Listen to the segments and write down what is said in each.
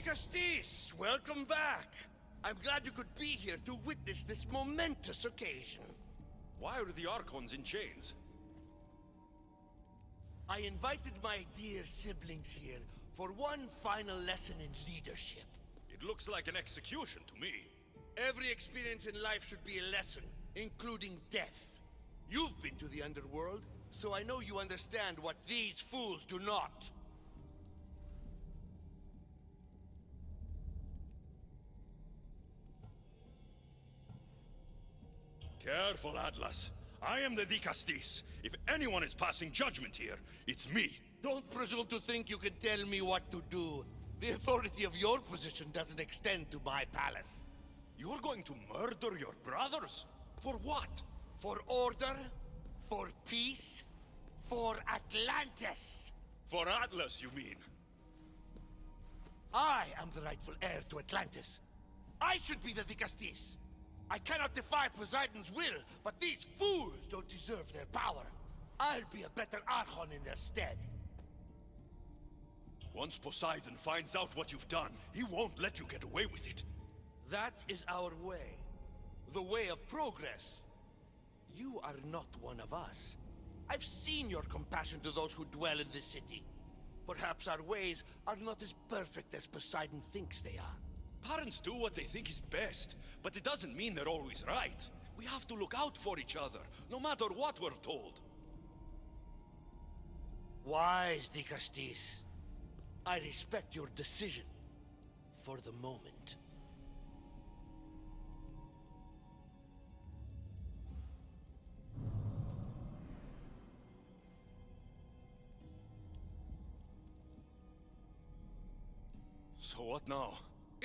Dicastis, welcome back. I'm glad you could be here to witness this momentous occasion. Why are the Archons in chains? I invited my dear siblings here for one final lesson in leadership. It looks like an execution to me. Every experience in life should be a lesson, including death. You've been to the underworld, so I know you understand what these fools do not. Careful, Atlas. I am the Dicastis. If anyone is passing judgment here, it's me. Don't presume to think you can tell me what to do. The authority of your position doesn't extend to my palace. You're going to murder your brothers? For what? For order, for peace, for Atlantis. For Atlas, you mean? I am the rightful heir to Atlantis. I should be the Dicastis. I cannot defy Poseidon's will, but these fools don't deserve their power. I'll be a better Archon in their stead. Once Poseidon finds out what you've done, he won't let you get away with it. That is our way. The way of progress. You are not one of us. I've seen your compassion to those who dwell in this city. Perhaps our ways are not as perfect as Poseidon thinks they are. Parents do what they think is best, but it doesn't mean they're always right. We have to look out for each other, no matter what we're told. Wise, Dicastis. I respect your decision. For the moment. So what now?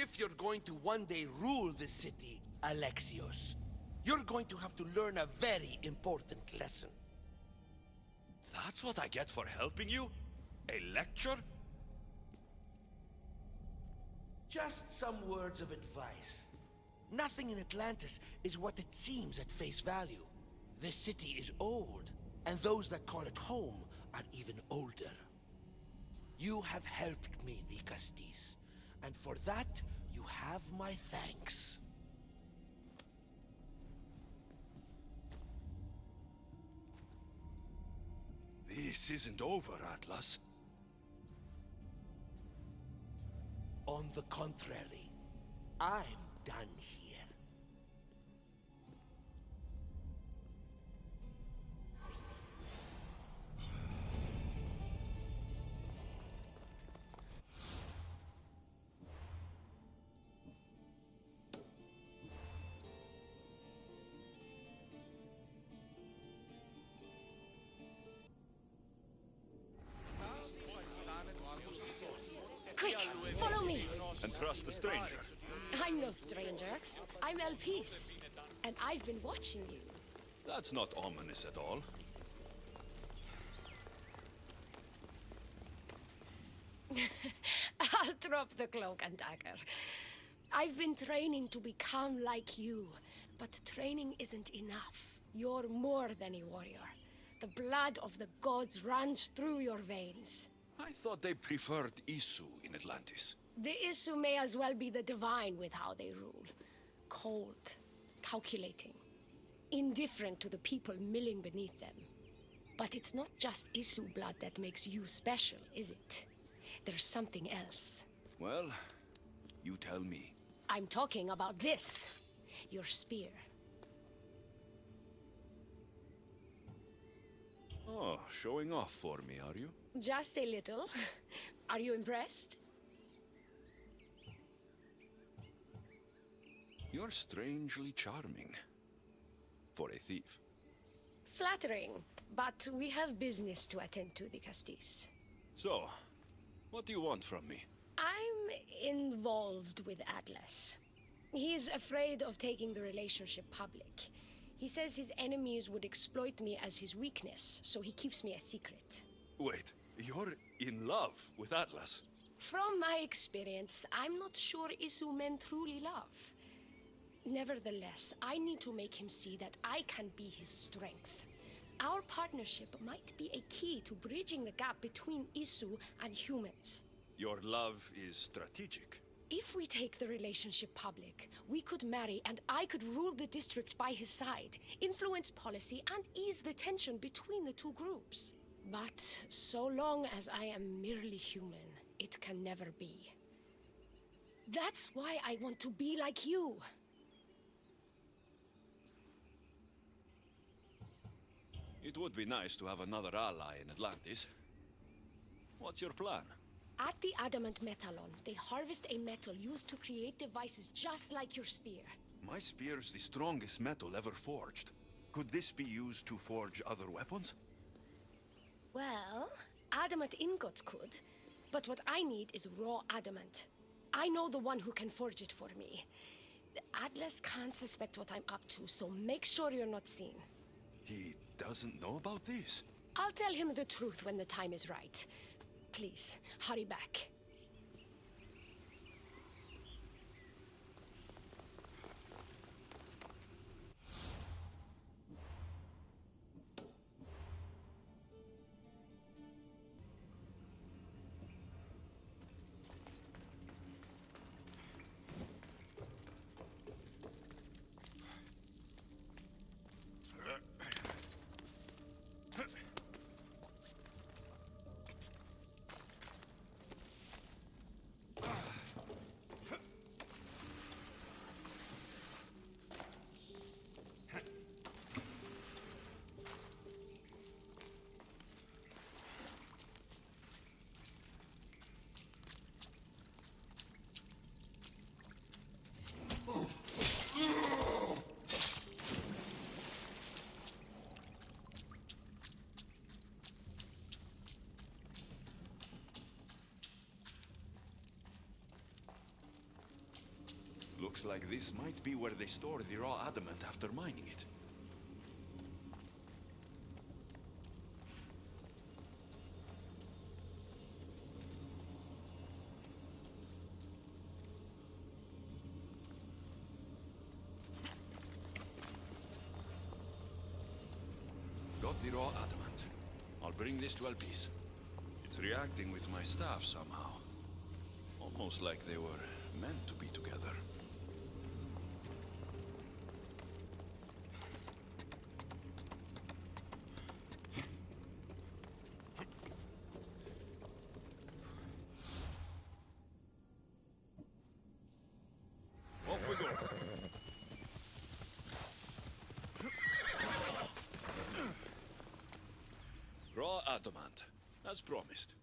If you're going to one day rule this city, Alexios, you're going to have to learn a very important lesson. That's what I get for helping you? A lecture? Just some words of advice. Nothing in Atlantis is what it seems at face value. This city is old, and those that call it home are even older. You have helped me, Dicastis, and for that, you have my thanks. This isn't over, Atlas. On the contrary, I'm done here. Quick, follow me. And trust a stranger. I'm no stranger. I'm El Peace. And I've been watching you. That's not ominous at all. I'll drop the cloak and dagger. I've been training to become like you, but training isn't enough. You're more than a warrior. The blood of the gods runs through your veins. I thought they preferred Isu in Atlantis. The Isu may as well be the divine with how they rule. Cold, calculating, indifferent to the people milling beneath them. But it's not just Isu blood that makes you special, is it? There's something else. Well, you tell me. I'm talking about this. Your spear. Oh, showing off for me, are you? Just a little. Are you impressed? You're strangely charming. For a thief. Flattering. But we have business to attend to, Dicastis. So, what do you want from me? I'm involved with Atlas. He's afraid of taking the relationship public. He says his enemies would exploit me as his weakness, so he keeps me a secret. Wait, you're in love with Atlas? From my experience, I'm not sure Isu men truly love. Nevertheless, I need to make him see that I can be his strength. Our partnership might be a key to bridging the gap between Isu and humans. Your love is strategic. If we take the relationship public, we could marry and I could rule the district by his side, influence policy, and ease the tension between the two groups. But so long as I am merely human, it can never be. That's why I want to be like you. It would be nice to have another ally in Atlantis. What's your plan? At the Adamant Metallon, they harvest a metal used to create devices just like your spear. My spear's the strongest metal ever forged. Could this be used to forge other weapons? Well, adamant ingots could, but what I need is raw adamant. I know the one who can forge it for me. Atlas can't suspect what I'm up to, so make sure you're not seen. He doesn't know about this? I'll tell him the truth when the time is right. Please, hurry back. Looks like this might be where they store the raw adamant after mining it. Got the raw adamant. I'll bring this to Elpis. It's reacting with my staff somehow. Almost like they were meant to be together. Off we go. Raw adamant, as promised.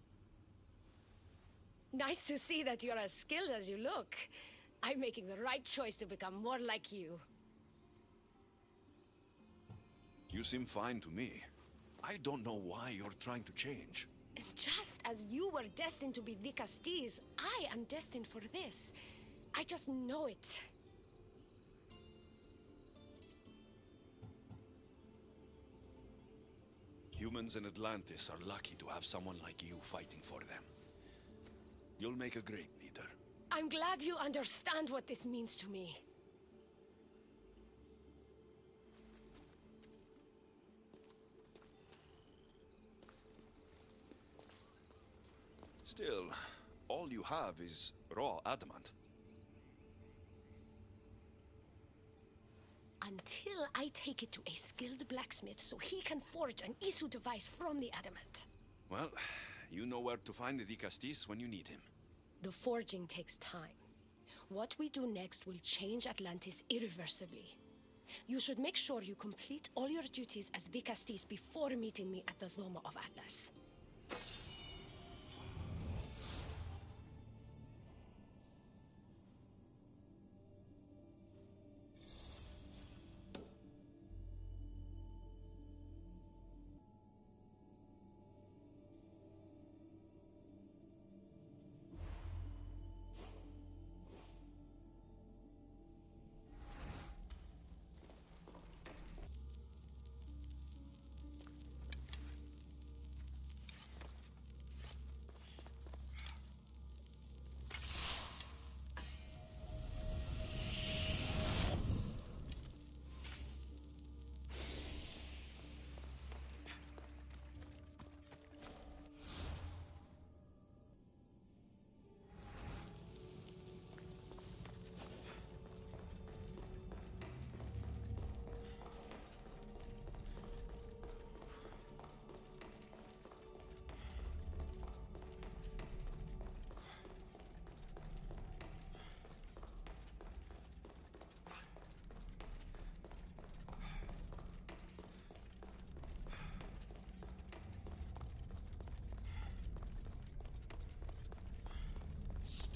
Nice to see that you're as skilled as you look. I'm making the right choice to become more like you. You seem fine to me. I don't know why you're trying to change. Just as you were destined to be the Castilles, I am destined for this. I just know it. Humans in Atlantis are lucky to have someone like you fighting for them. You'll make a great leader. I'm glad you understand what this means to me. Still, all you have is raw adamant. Until I take it to a skilled blacksmith so he can forge an Isu device from the adamant. Well, you know where to find the Castis when you need him. The forging takes time. What we do next will change Atlantis irreversibly. You should make sure you complete all your duties as the Castis before meeting me at the Doma of Atlas.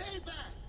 Stay back!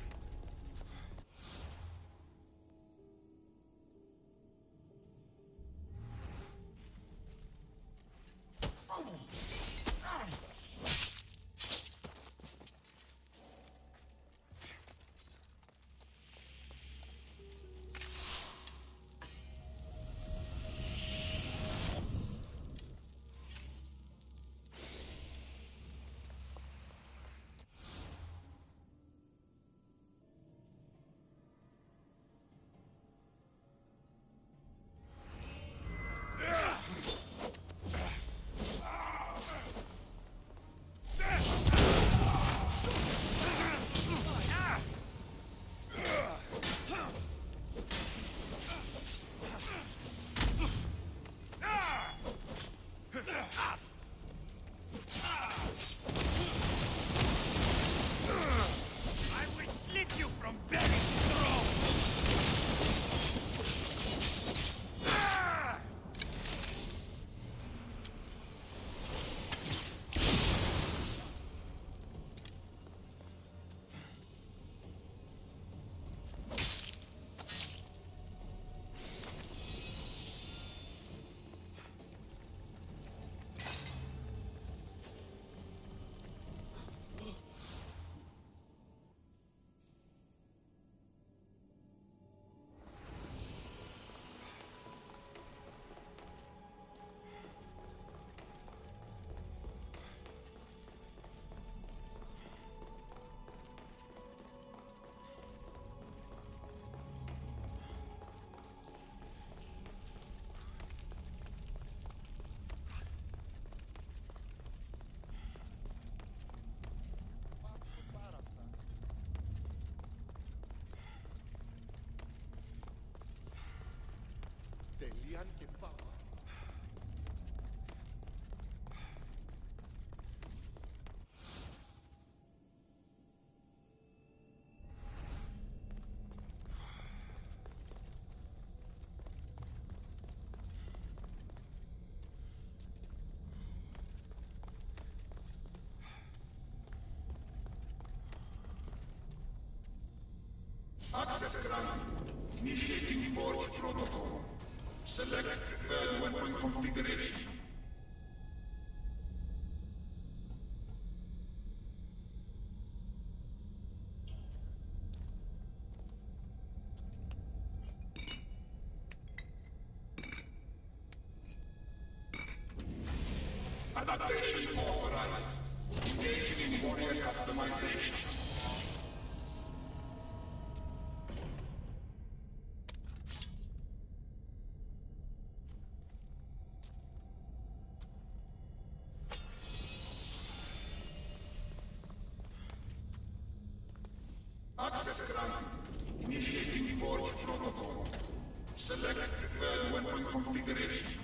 Τελείαν και πάω. Access granted. Initiating Forge Protocol. Select preferred weapon configuration. Adaptation authorized. Engaging in warrior customization. Access granted. Initiating Forge Protocol. Select preferred weapon configuration.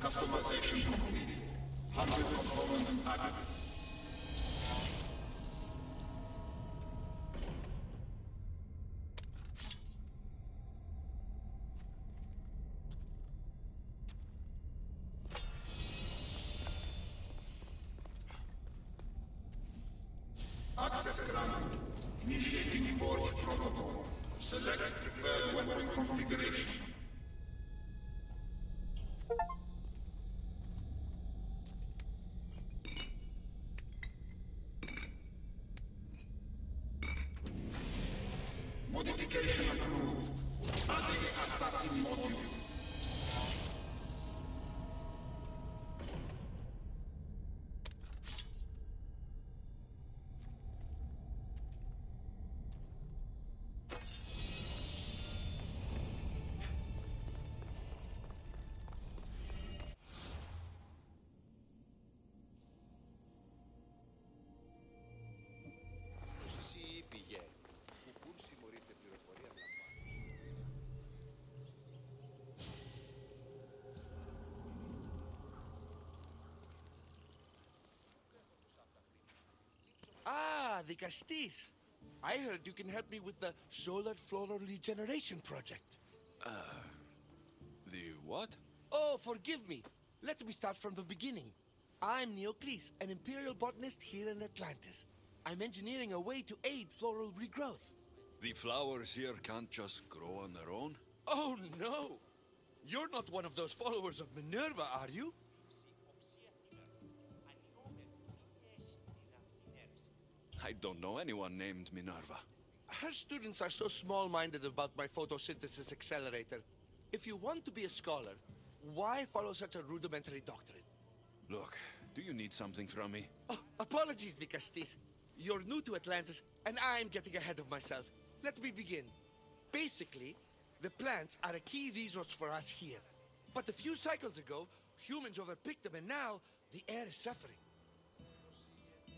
Customization complete. 100 components added. Access granted. Initiating Forge Protocol. Select preferred weapon configuration. Modification approved. Adding assassin module. Ah, δικαστής. I heard you can help me with the solar floral regeneration project. The what? Oh, forgive me. Let me start from the beginning. I'm Neocles, an imperial botanist here in Atlantis. I'm engineering a way to aid floral regrowth. The flowers here can't just grow on their own? Oh, no! You're not one of those followers of Minerva, are you? I don't know anyone named Minerva. Her students are so small-minded about my photosynthesis accelerator. If you want to be a scholar, why follow such a rudimentary doctrine? Look, do you need something from me? Oh, apologies, Nicastis. You're new to Atlantis, and I'm getting ahead of myself. Let me begin. Basically, the plants are a key resource for us here. But a few cycles ago, humans overpicked them, and now the air is suffering.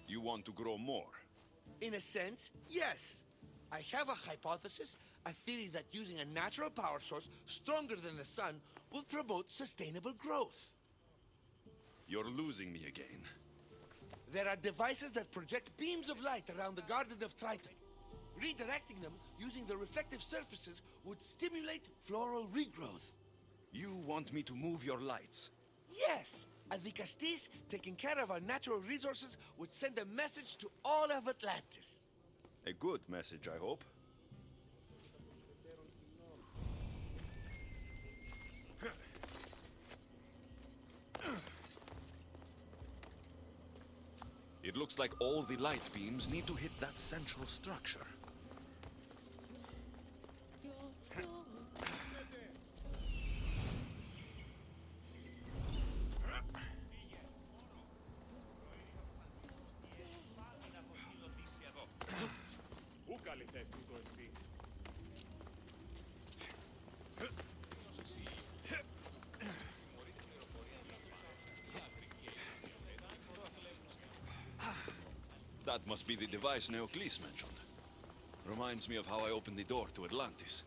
You want to grow more? In a sense, yes. I have a hypothesis, a theory that using a natural power source stronger than the sun will promote sustainable growth. You're losing me again. There are devices that project beams of light around the Garden of Triton. Redirecting them using the reflective surfaces would stimulate floral regrowth. You want me to move your lights? Yes! And the Castis, taking care of our natural resources, would send a message to all of Atlantis. A good message, I hope. It looks like all the light beams need to hit that central structure. That must be the device Neocles mentioned. Reminds me of how I opened the door to Atlantis.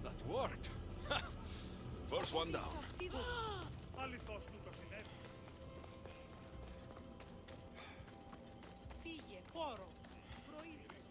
That worked! First one down. Αληθώς του το συνέβη. Φύγε, χώρο. Προείδρες.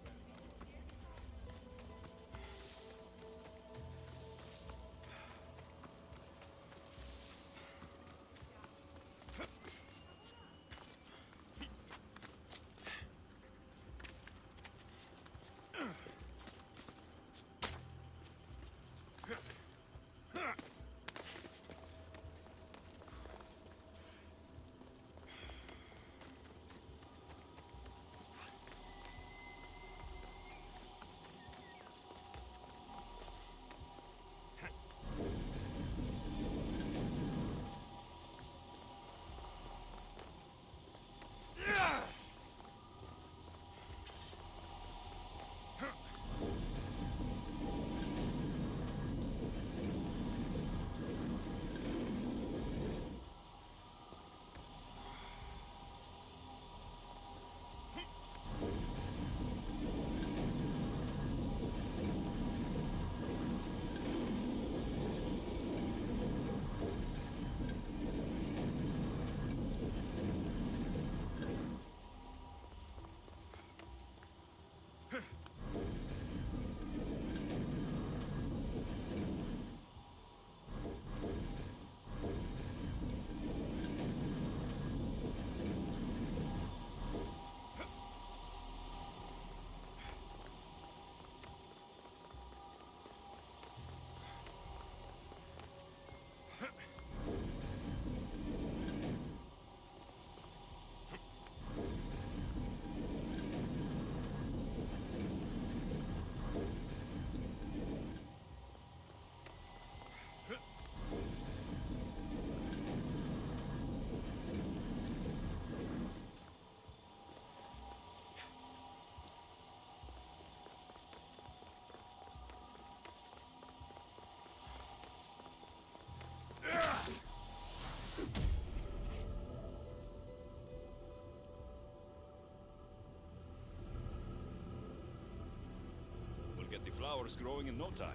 flowers growing in no time.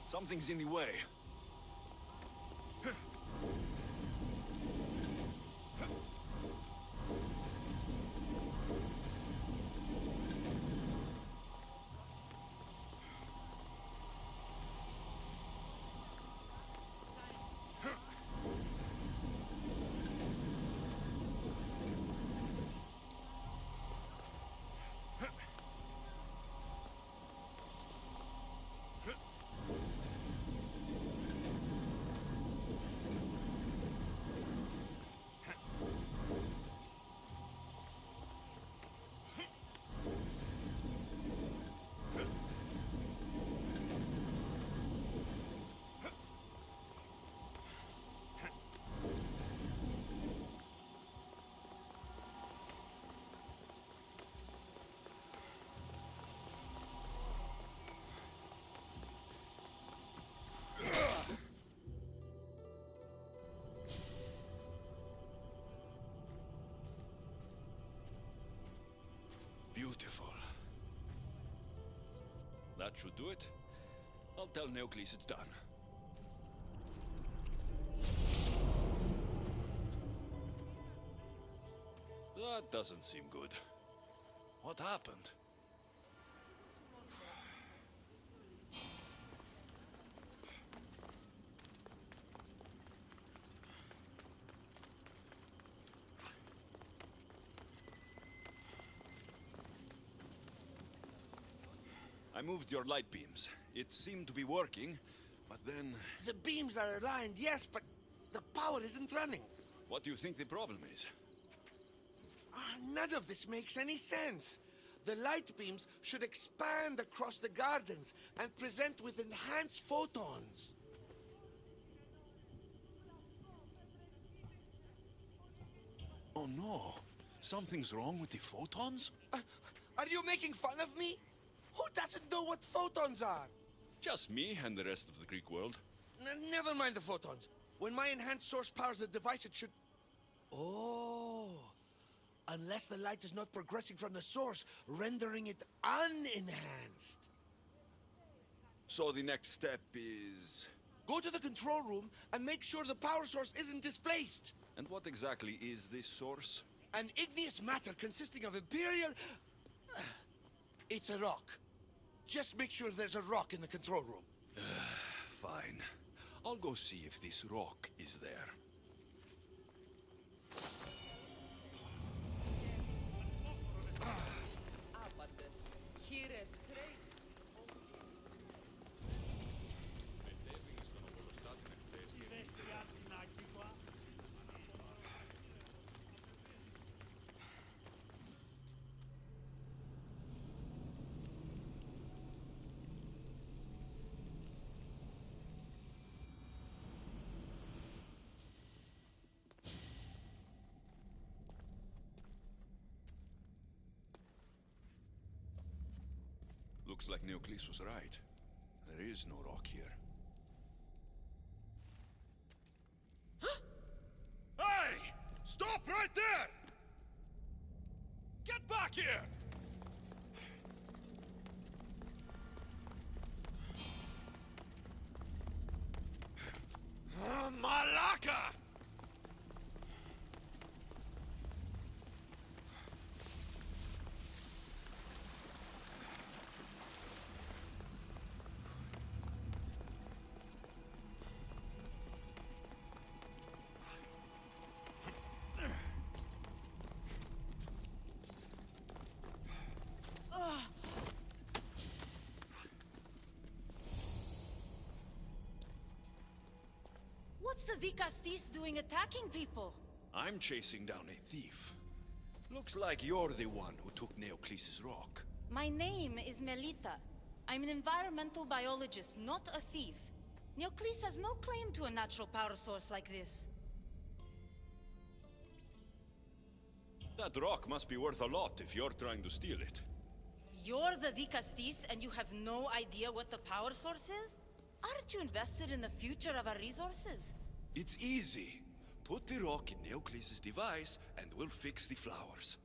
Something's in the way. Beautiful. That should do it. I'll tell Neocles it's done. That doesn't seem good. What happened? I moved your light beams. It seemed to be working, but then... The beams are aligned, yes, but the power isn't running. What do you think the problem is? None of this makes any sense. The light beams should expand across the gardens and present with enhanced photons. Oh no! Something's wrong with the photons? Are you making fun of me? Who doesn't know what photons are? Just me and the rest of the Greek world. Never mind the photons. When my enhanced source powers the device, it should... Oh... Unless the light is not progressing from the source, rendering it unenhanced. So the next step is... Go to the control room and make sure the power source isn't displaced. And what exactly is this source? An igneous matter consisting of Imperial... It's a rock. Just make sure there's a rock in the control room. Fine. I'll go see if this rock is there. Looks like Neocles was right. There is no rock here. Hey! Stop right there! Get back here! Malaka! What's the Vicastis doing attacking people? I'm chasing down a thief. Looks like you're the one who took Neocles' rock. My name is Melita. I'm an environmental biologist, not a thief. Neocles has no claim to a natural power source like this. That rock must be worth a lot if you're trying to steal it. You're the Dicastis and you have no idea what the power source is? Aren't you invested in the future of our resources? It's easy. Put the rock in Neocles' device, and we'll fix the flowers.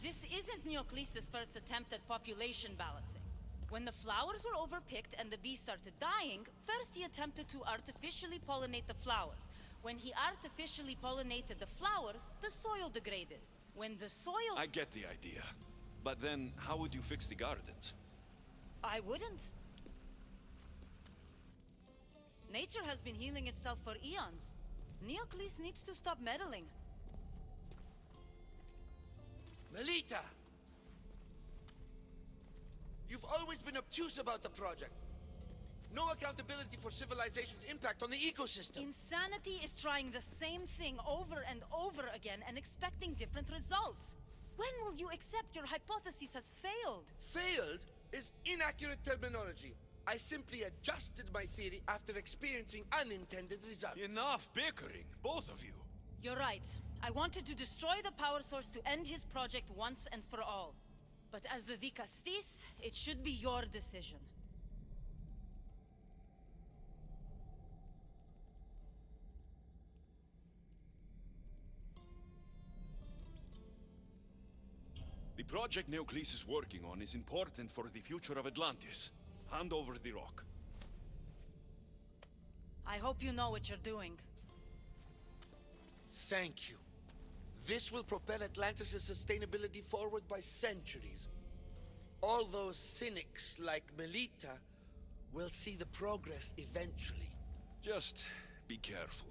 This isn't Neocles' first attempt at population balancing. When the flowers were overpicked and the bees started dying, first he attempted to artificially pollinate the flowers. When he artificially pollinated the flowers, the soil degraded. When the soil... I get the idea. But then, how would you fix the gardens? I wouldn't. Nature has been healing itself for eons. Neocles needs to stop meddling. Melita! You've always been obtuse about the project. No accountability for civilization's impact on the ecosystem. Insanity is trying the same thing over and over again and expecting different results. When will you accept your hypothesis has failed? Failed is inaccurate terminology. I simply adjusted my theory after experiencing unintended results. Enough bickering, both of you. You're right. I wanted to destroy the power source to end his project once and for all. But as the Dicastis, it should be your decision. The project Neocles is working on is important for the future of Atlantis. Hand over the rock. I hope you know what you're doing. Thank you. This will propel Atlantis' sustainability forward by centuries. All those cynics like Melita will see the progress eventually. Just be careful.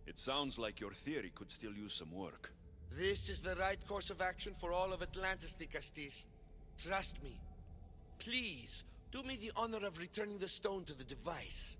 It sounds like your theory could still use some work. This is the right course of action for all of Atlantis, Dicastis. Trust me. Please, do me the honor of returning the stone to the device.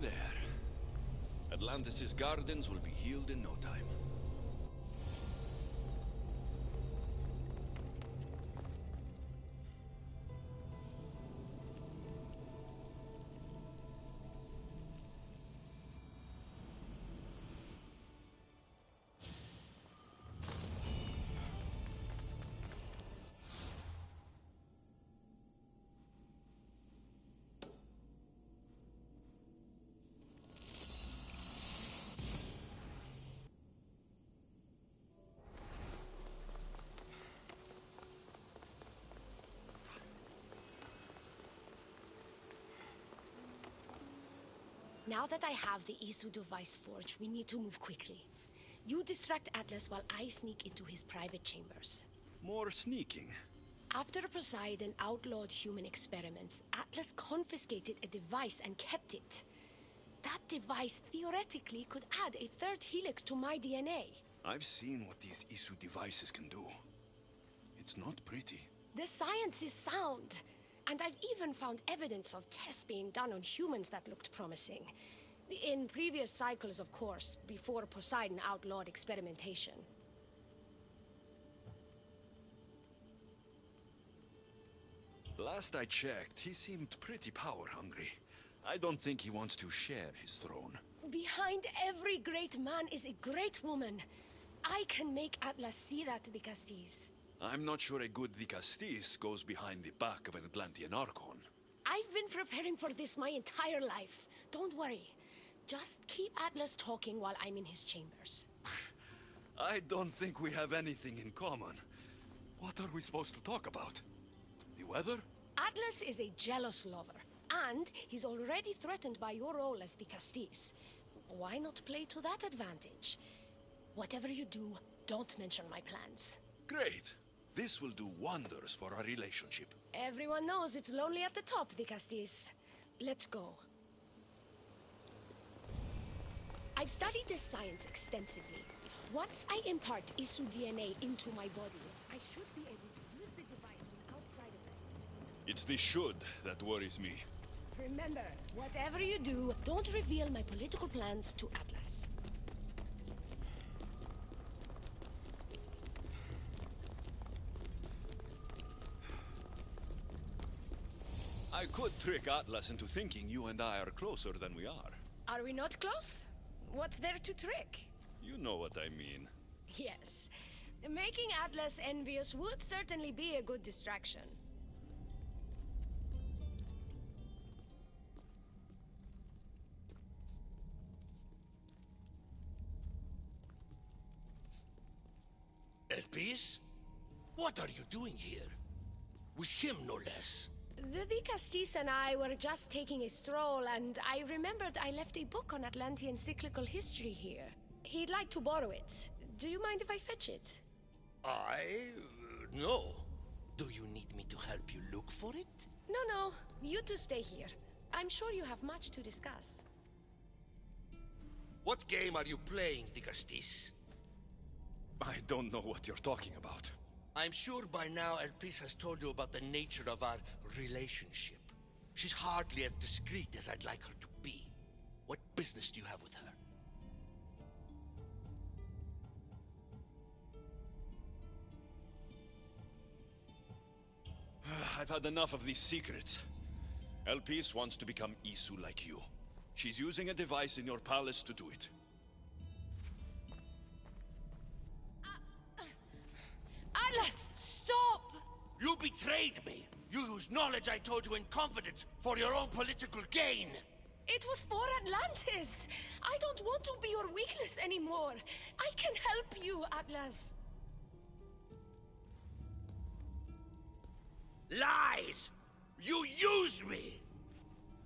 There. Atlantis' gardens will be healed in no time. Now that I have the Isu device forged, we need to move quickly. You distract Atlas while I sneak into his private chambers. More sneaking. After Poseidon outlawed human experiments, Atlas confiscated a device and kept it. That device theoretically could add a third helix to my DNA. I've seen what these Isu devices can do. It's not pretty. The science is sound. And I've even found evidence of tests being done on humans that looked promising. In previous cycles, of course, before Poseidon outlawed experimentation. Last I checked, he seemed pretty power-hungry. I don't think he wants to share his throne. Behind every great man is a great woman. I can make Atlas see that, Dicastis. I'm not sure a good Dicastis goes behind the back of an Atlantean Archon. I've been preparing for this my entire life. Don't worry. Just keep Atlas talking while I'm in his chambers. I don't think we have anything in common. What are we supposed to talk about? The weather? Atlas is a jealous lover, and he's already threatened by your role as Dicastis. Why not play to that advantage? Whatever you do, don't mention my plans. Great. This will do wonders for our relationship. Everyone knows it's lonely at the top, Dicastis. Let's go. I've studied this science extensively. Once I impart Isu DNA into my body, I should be able to use the device without side effects. It's the should that worries me. Remember, whatever you do, don't reveal my political plans to Atlas. I could trick Atlas into thinking you and I are closer than we are. Are we not close? What's there to trick? You know what I mean. Yes. Making Atlas envious would certainly be a good distraction. Elpis? What are you doing here? With him, no less. The Dicastis and I were just taking a stroll, and I remembered I left a book on Atlantean cyclical history here. He'd like to borrow it. Do you mind if I fetch it? No. Do you need me to help you look for it? No. You two stay here. I'm sure you have much to discuss. What game are you playing, Dicastis? I don't know what you're talking about. I'm sure by now Elpis has told you about the nature of our relationship. She's hardly as discreet as I'd like her to be. What business do you have with her? I've had enough of these secrets. Elpis wants to become Isu like you. She's using a device in your palace to do it. Atlas, stop! You betrayed me! You used knowledge I told you in confidence for your own political gain! It was for Atlantis! I don't want to be your weakness anymore. I can help you, Atlas. Lies! You used me!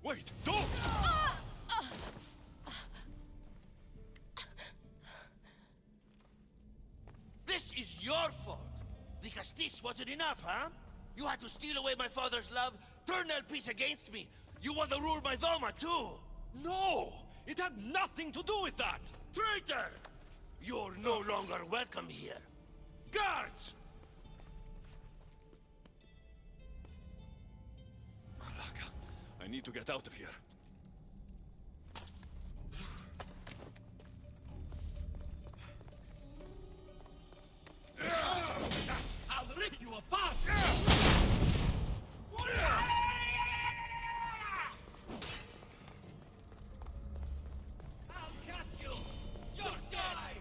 Wait, don't! This is your fault! The Castis wasn't enough, huh? You had to steal away my father's love, turn Elpis against me. You want to rule my Doma, too! No! It had nothing to do with that! Traitor! You're no longer welcome here. Guards! Malaka, I need to get out of here. I'll rip you apart! I'll catch you! Just die!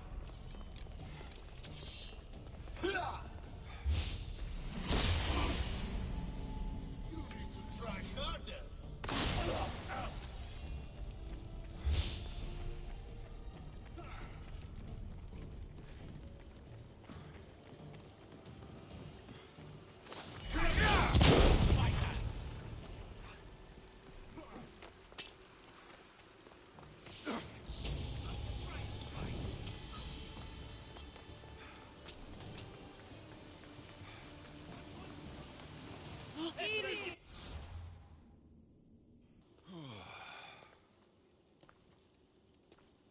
You need to try harder.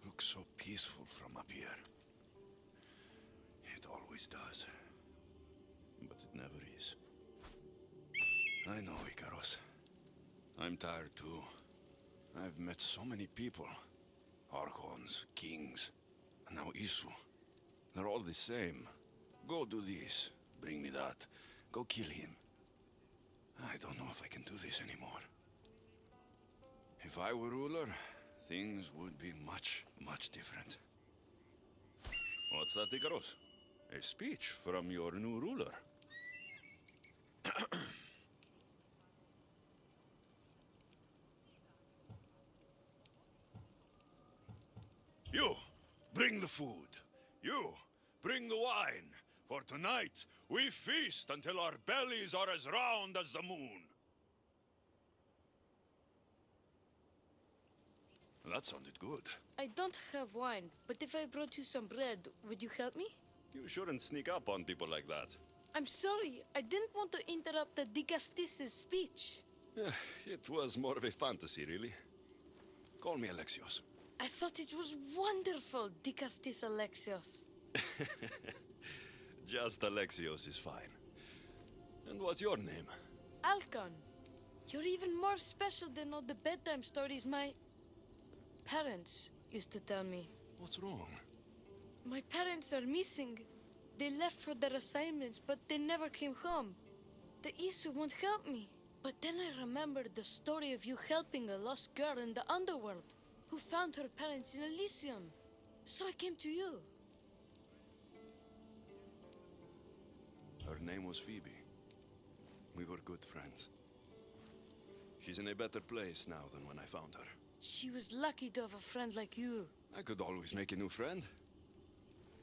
Looks so peaceful from up here. It always does. But it never is. I know, Ikaros. I'm tired too. I've met so many people. Archons, kings, and now Isu. They're all the same. Go do this, bring me that. Go kill him. I don't know if I can do this anymore. If I were ruler, things would be much, much different. What's that, Ikaros? A speech from your new ruler. You, bring the food. You, bring the wine. For tonight, we feast until our bellies are as round as the moon. That sounded good. I don't have wine, but if I brought you some bread, would you help me? You shouldn't sneak up on people like that. I'm sorry, I didn't want to interrupt the Dicastis' speech. It was more of a fantasy, really. Call me Alexios. I thought it was wonderful, Dicastis Alexios. Just Alexios is fine. And what's your name? Alcon, you're even more special than all the bedtime stories my parents used to tell me. What's wrong? My parents are missing. They left for their assignments, but they never came home. The Isu won't help me. But then I remembered the story of you helping a lost girl in the underworld who found her parents in Elysium. So I came to you. Her name was Phoebe. We were good friends. She's in a better place now than when I found her. She was lucky to have a friend like you. I could always make a new friend.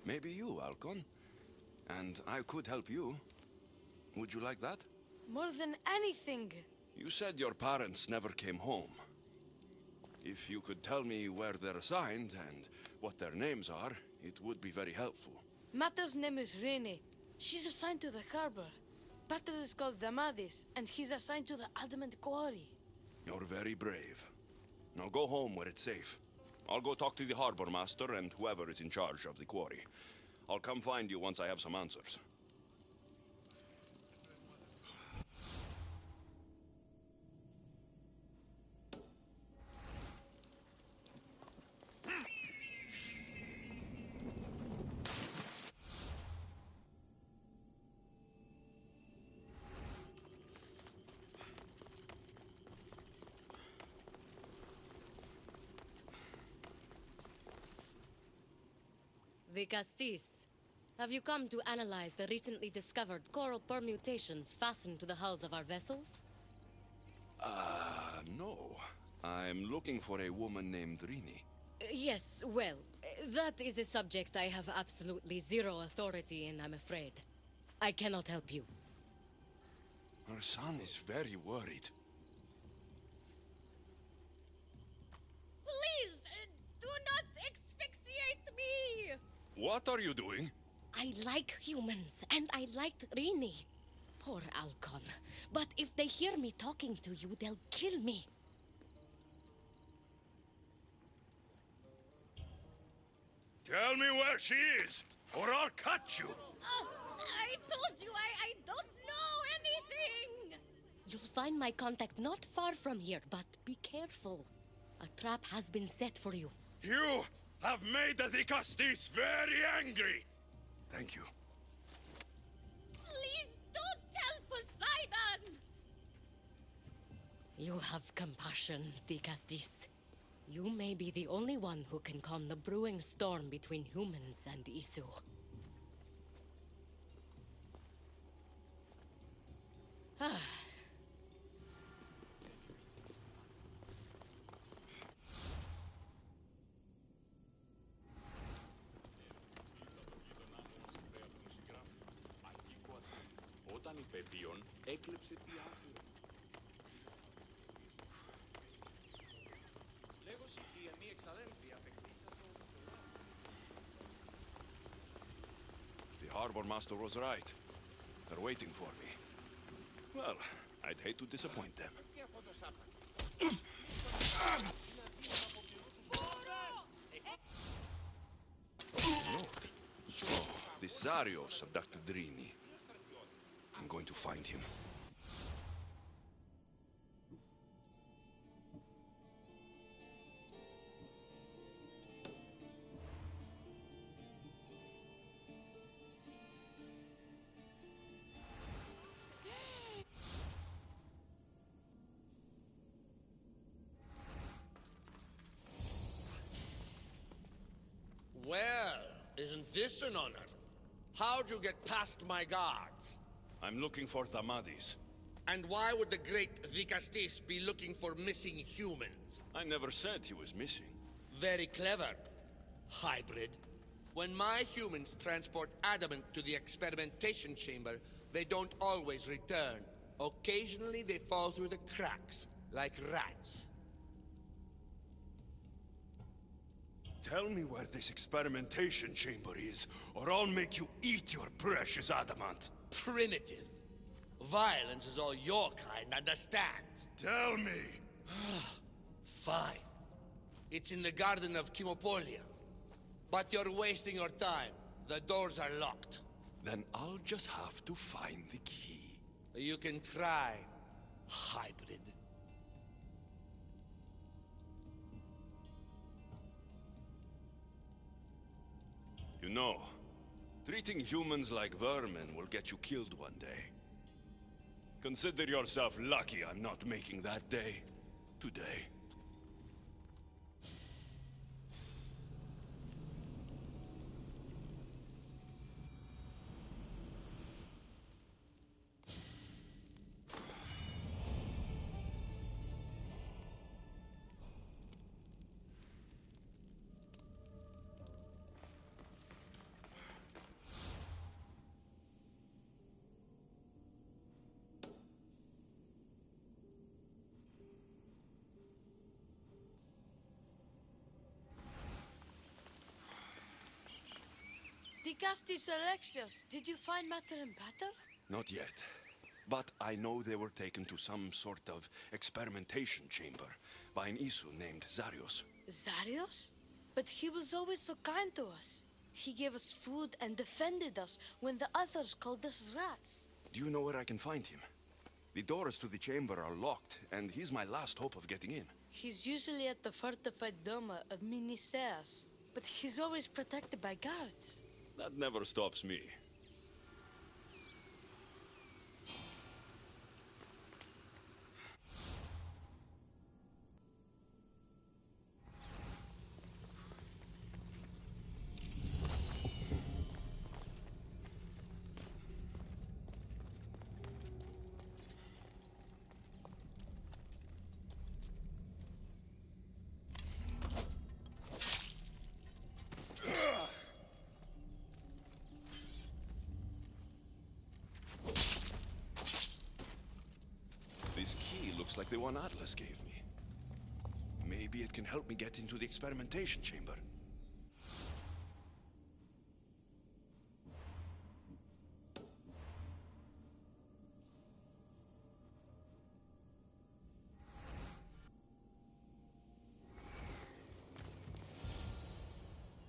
Maybe you, Alcon. And I could help you. Would you like that? More than anything. You said your parents never came home. If you could tell me where they're assigned and what their names are, it would be very helpful. Mata's name is Rene. She's assigned to the harbor. Pater is called Damadis, and he's assigned to the Adamant Quarry. You're very brave. Now go home where it's safe. I'll go talk to the harbor master and whoever is in charge of the quarry. I'll come find you once I have some answers. The Castis. Have you come to analyze the recently discovered coral permutations fastened to the hulls of our vessels? No. I'm looking for a woman named Rini. Yes, well, that is a subject I have absolutely zero authority in, I'm afraid. I cannot help you. Our son is very worried. Please, do not asphyxiate me! What are you doing? I like humans, and I liked Rini. Poor Alcon. But if they hear me talking to you, they'll kill me. Tell me where she is, or I'll cut you! I told you I don't know anything! You'll find my contact not far from here, but be careful. A trap has been set for you. You have made the Castis very angry! Thank you. Please don't tell Poseidon! You have compassion, Dicastis. You may be the only one who can calm the brewing storm between humans and Isu. Ah. Όταν υπεδίων έκλεψε τη άθυρα. Λέγωση οι εμείς εξαδέλφοι απεκτήσαν το... The harbor master was right. They're waiting for me. Well, I'd hate to disappoint them. Και αυτό το σάπα. Note. So, the Zarios abducted Rini. I'm going to find him. Well, isn't this an honor? How'd you get past my guards? I'm looking for Damadis. And why would the great Dicastis be looking for missing humans? I never said he was missing. Very clever. Hybrid. When my humans transport adamant to the experimentation chamber, they don't always return. Occasionally they fall through the cracks, like rats. Tell me where this experimentation chamber is, or I'll make you eat your precious adamant. Primitive. Violence is all your kind understands. Tell me! Fine. It's in the garden of Kimopolia. But you're wasting your time. The doors are locked. Then I'll just have to find the key. You can try, hybrid. You know, treating humans like vermin will get you killed one day. Consider yourself lucky I'm not making that day today. Dicastis Alexios, did you find matter and patter? Not yet. But I know they were taken to some sort of experimentation chamber by an Isu named Zarios. Zarios? But he was always so kind to us. He gave us food and defended us when the others called us rats. Do you know where I can find him? The doors to the chamber are locked, and he's my last hope of getting in. He's usually at the fortified Doma of Miniseas, but he's always protected by guards. That never stops me. This key looks like the one Atlas gave me. Maybe it can help me get into the experimentation chamber.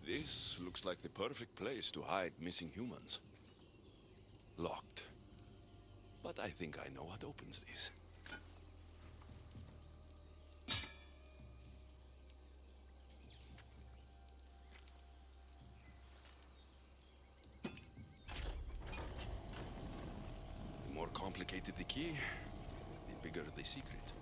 This looks like the perfect place to hide missing humans. Locked. But I think I know what opens this. The more complicated the key, the bigger the secret.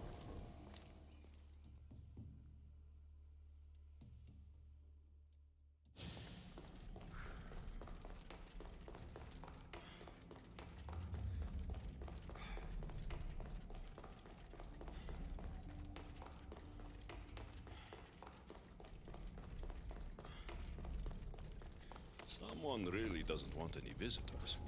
Someone really doesn't want any visitors.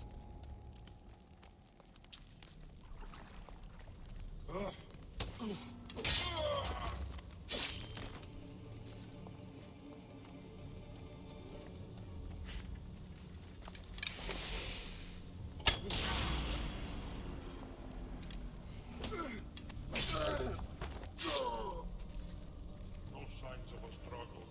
No signs of a struggle.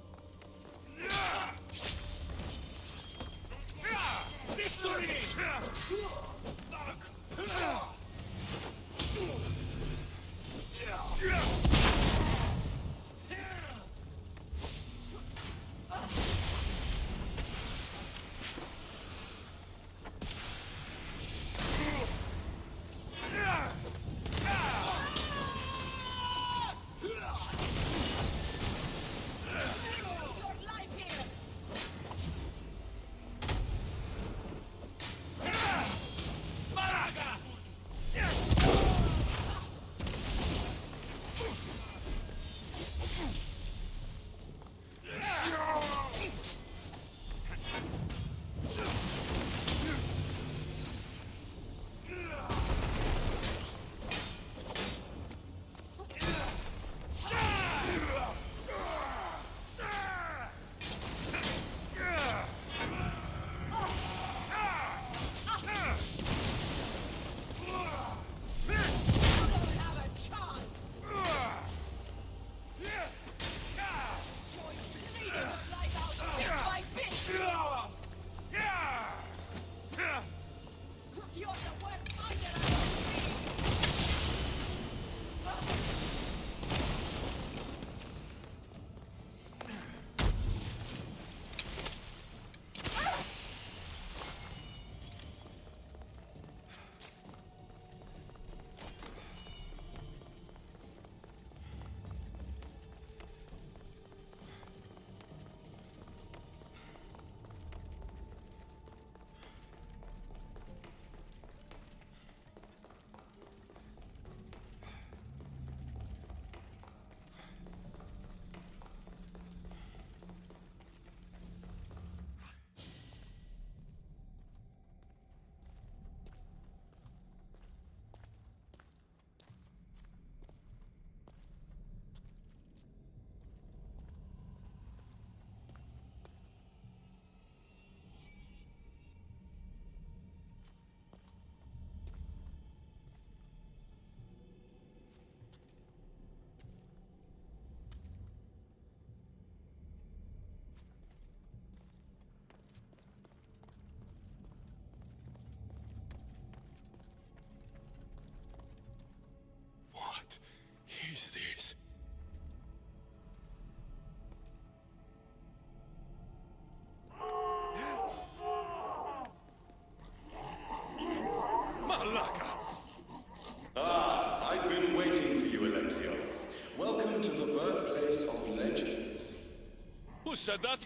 said that?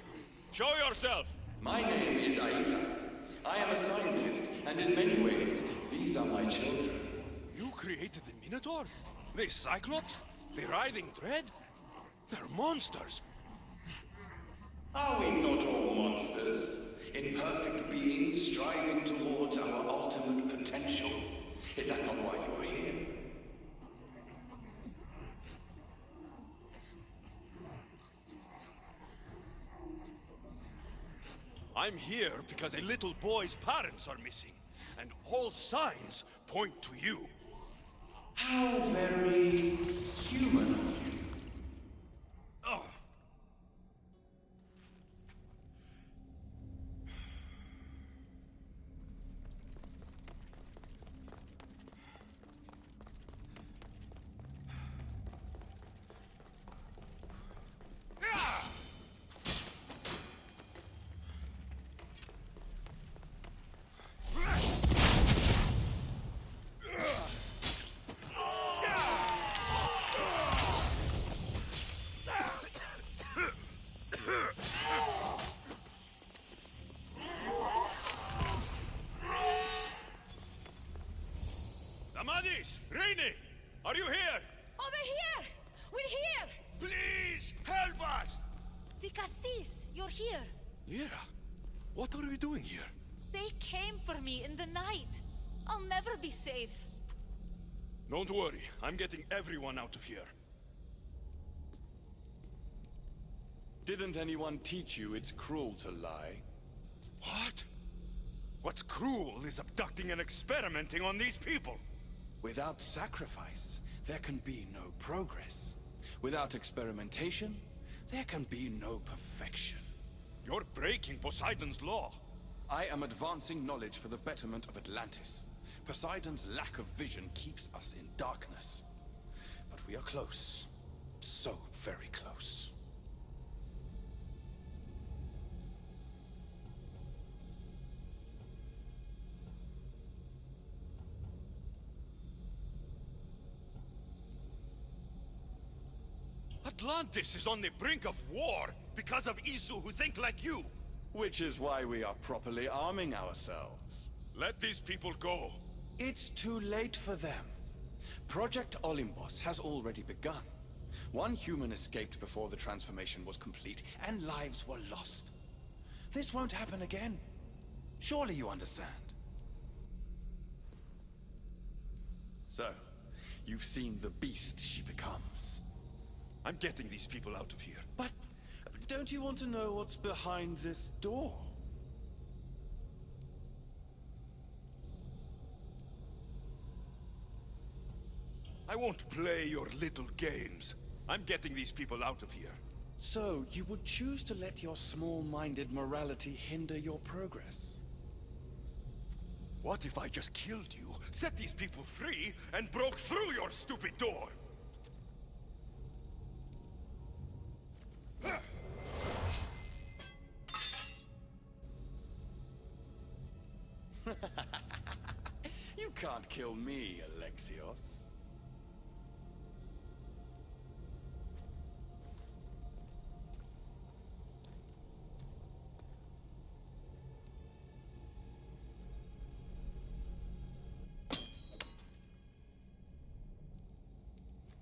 Show yourself! My name is Aita. I am a scientist, and in many ways, these are my children. You created the Minotaur? The Cyclops? The Writhing Dread? They're monsters! Are we not all monsters? Imperfect beings striving towards our ultimate potential. Is that not why you are here? I'm here because a little boy's parents are missing, and all signs point to you. How very human of you. Oh. Amadis! Rainy! Are you here? Over here! We're here! Please, help us! The Castis, you're here. Lyra, what are you doing here? They came for me in the night. I'll never be safe. Don't worry, I'm getting everyone out of here. Didn't anyone teach you it's cruel to lie? What? What's cruel is abducting and experimenting on these people. Without sacrifice, there can be no progress. Without experimentation, there can be no perfection. You're breaking Poseidon's law. I am advancing knowledge for the betterment of Atlantis. Poseidon's lack of vision keeps us in darkness. But we are close. So very close. Atlantis is on the brink of war because of Isu who think like you. Which is why we are properly arming ourselves. Let these people go. It's too late for them. Project Olympus has already begun. One human escaped before the transformation was complete, and lives were lost. This won't happen again. Surely you understand. So, you've seen the beast she becomes. I'm getting these people out of here. But don't you want to know what's behind this door? I won't play your little games. I'm getting these people out of here. So, you would choose to let your small-minded morality hinder your progress? What if I just killed you, set these people free, and broke through your stupid door? You can't kill me, Alexios.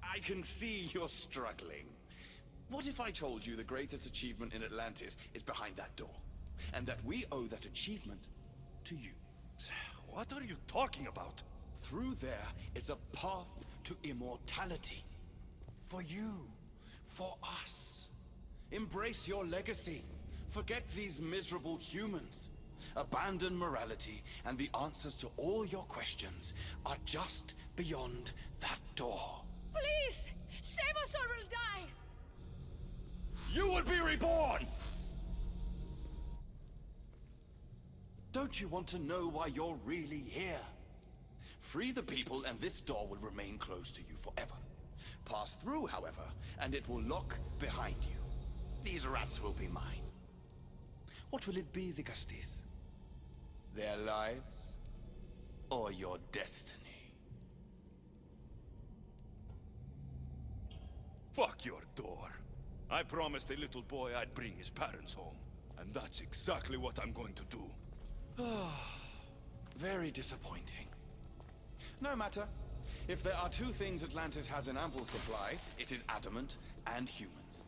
I can see you're struggling. What if I told you the greatest achievement in Atlantis is behind that door? And that we owe that achievement to you? What are you talking about? Through there is a path to immortality. For you. For us. Embrace your legacy. Forget these miserable humans. Abandon morality, and the answers to all your questions are just beyond that door. Please! Save us or we'll die! You will be reborn! Don't you want to know why you're really here? Free the people and this door will remain closed to you forever. Pass through, however, and it will lock behind you. These rats will be mine. What will it be, the Castis? Their lives? Or your destiny? Fuck your door. I promised a little boy I'd bring his parents home. And that's exactly what I'm going to do. Very disappointing. No matter. If there are two things Atlantis has in ample supply, it is adamant and humans.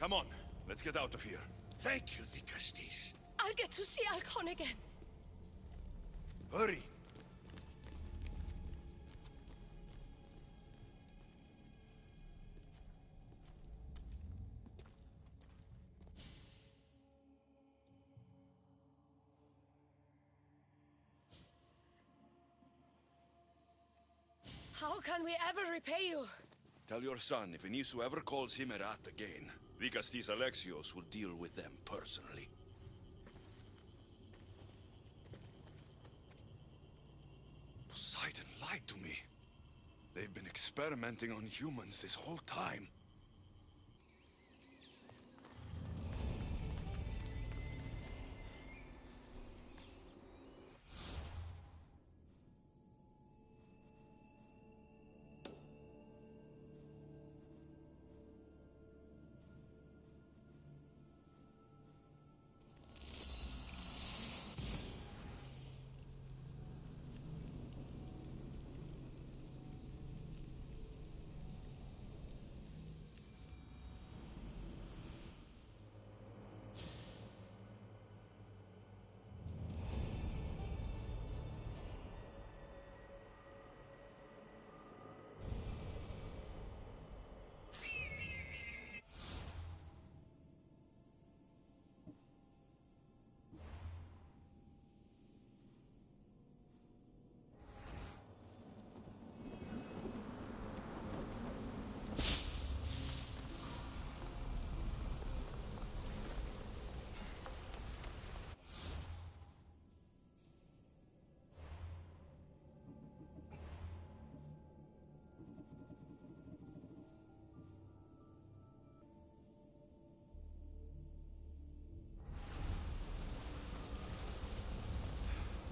Come on, let's get out of here. Thank you, Dicastis. I'll get to see Alcon again. Hurry! How can we ever repay you? Tell your son if Inisu ever calls him a rat again, Vicastis Alexios will deal with them personally. Poseidon lied to me. They've been experimenting on humans this whole time.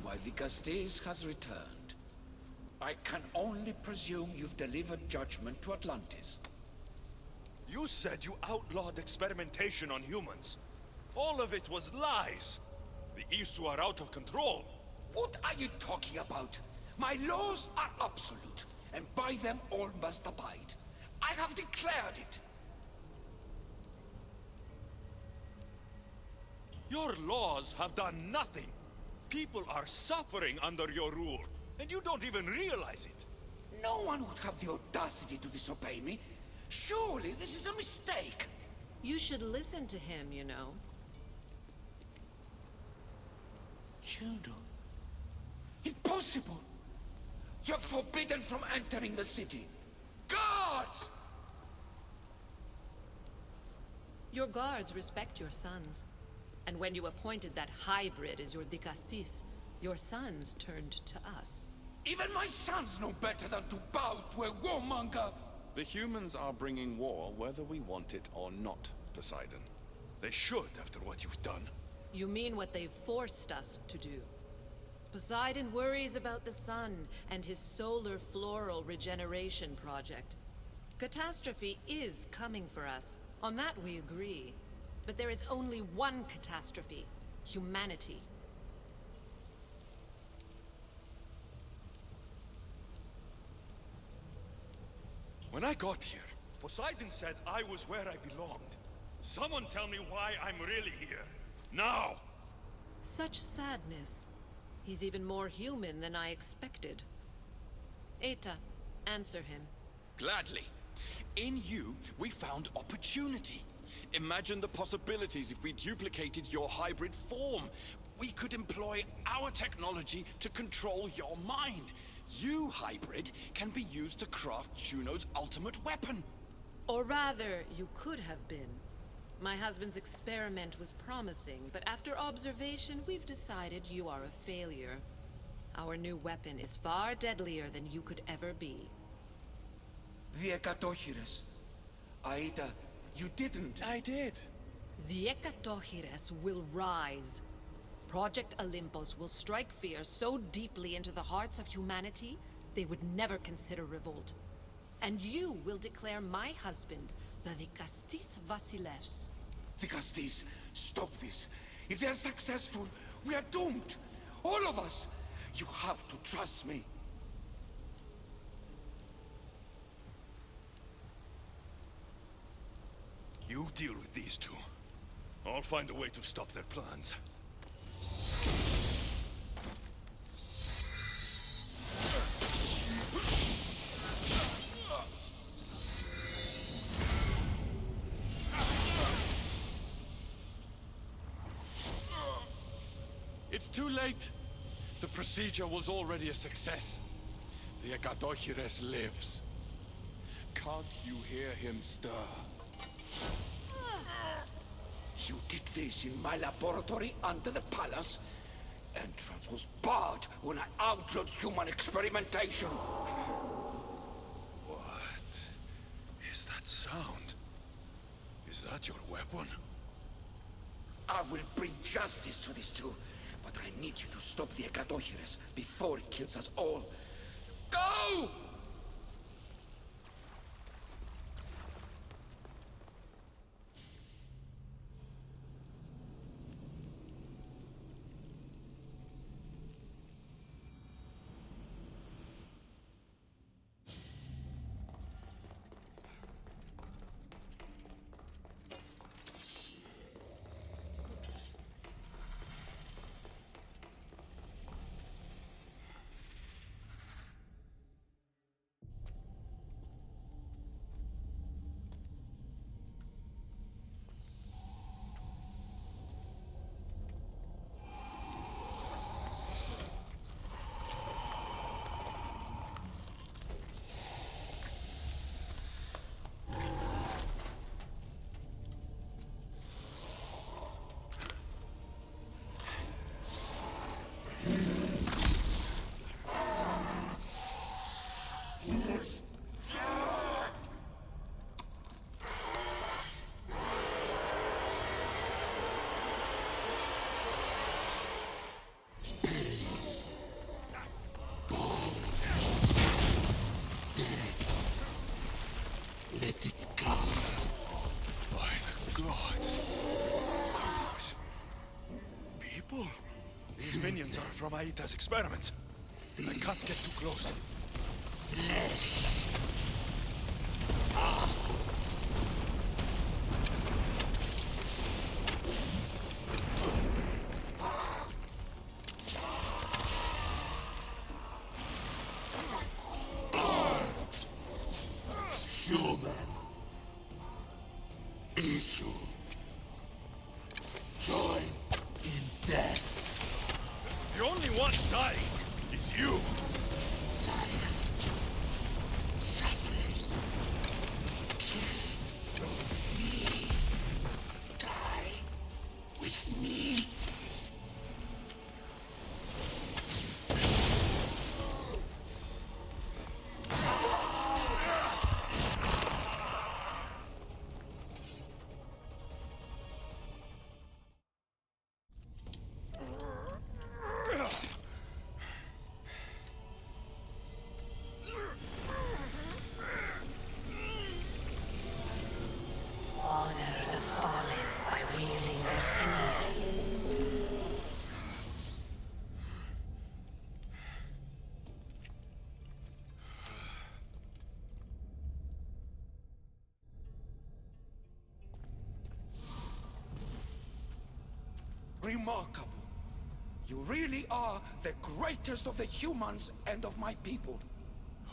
Why, Vicastes has returned. I can only presume you've delivered judgment to Atlantis. You said you outlawed experimentation on humans. All of it was lies. The Isu are out of control. What are you talking about? My laws are absolute, and by them all must abide. I have declared it. Your laws have done nothing. People are suffering under your rule, and you don't even realize it. No one would have the audacity to disobey me. Surely this is a mistake. You should listen to him, you know. Juno. Impossible! You're forbidden from entering the city. Guards! Your guards respect your sons. And when you appointed that hybrid as your Dicastis, your sons turned to us. Even my sons know better than to bow to a warmonger! The humans are bringing war whether we want it or not, Poseidon. They should, after what you've done. You mean what they've forced us to do. Poseidon worries about the sun and his solar floral regeneration project. Catastrophe is coming for us. On that we agree. But there is only one catastrophe: humanity. When I got here, Poseidon said I was where I belonged. Someone tell me why I'm really here. Now! Such sadness. He's even more human than I expected. Eta, answer him. Gladly. In you, we found opportunity. Imagine the possibilities if we duplicated your hybrid form. We could employ our technology to control your mind. You, hybrid, can be used to craft Juno's ultimate weapon. Or rather, you could have been. My husband's experiment was promising, but after observation, we've decided you are a failure. Our new weapon is far deadlier than you could ever be. The Ekatochires. Aida, you didn't. I did. The Ekatochires will rise. Project Olympus will strike fear so deeply into the hearts of humanity, they would never consider revolt. And you will declare my husband The Vikastis Vasilevs. The Castis, stop this. If they're successful, we are doomed. All of us. You have to trust me. You deal with these two. I'll find a way to stop their plans. It's too late. The procedure was already a success. The Ekadochires lives. Can't you hear him stir? You did this in my laboratory under the palace. Entrance was barred when I outlawed human experimentation. What is that sound? Is that your weapon? I will bring justice to these two, but I need you to stop the Ekadochires before it kills us all. Go! These minions are from Aita's experiments. I can't get too close. Human. Issue. Join in death. The only one dying is you. Life. Suffering. Kill me. Die with me. Remarkable. You really are the greatest of the humans and of my people.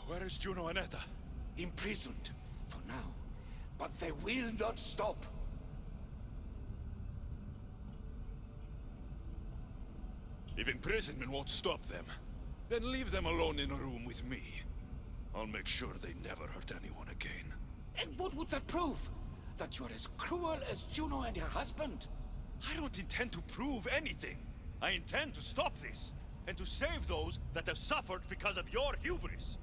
Where is Juno and Etta? Imprisoned, for now. But they will not stop. If imprisonment won't stop them, then leave them alone in a room with me. I'll make sure they never hurt anyone again. And what would that prove? That you're as cruel as Juno and her husband? I don't intend to prove anything. I intend to stop this, and to save those that have suffered because of your hubris.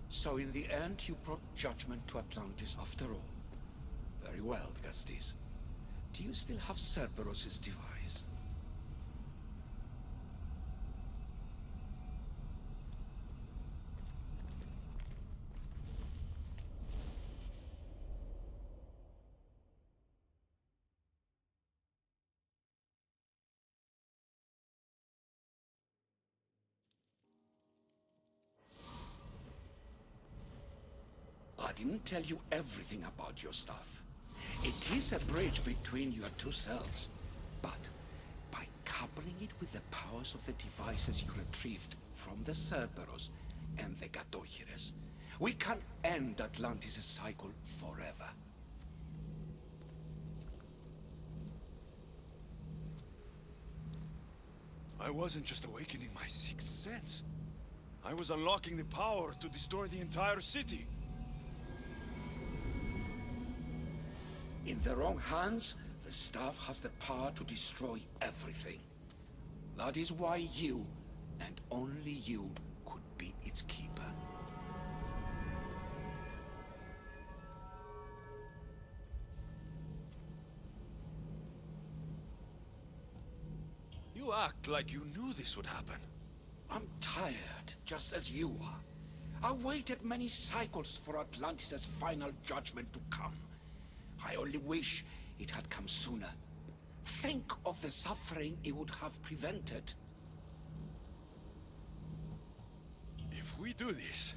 So in the end, you brought judgment to Atlantis after all. Very well, Gastis. Do you still have Cerberus' device? didn't tell you everything about your stuff. It is a bridge between your two selves. But by coupling it with the powers of the devices you retrieved from the Cerberus and the Gatohires, we can end Atlantis' cycle forever. I wasn't just awakening my sixth sense. I was unlocking the power to destroy the entire city. In the wrong hands, the staff has the power to destroy everything. That is why you, and only you, could be its keeper. You act like you knew this would happen. I'm tired, just as you are. I waited many cycles for Atlantis' final judgment to come. I only wish it had come sooner. Think of the suffering it would have prevented. If we do this,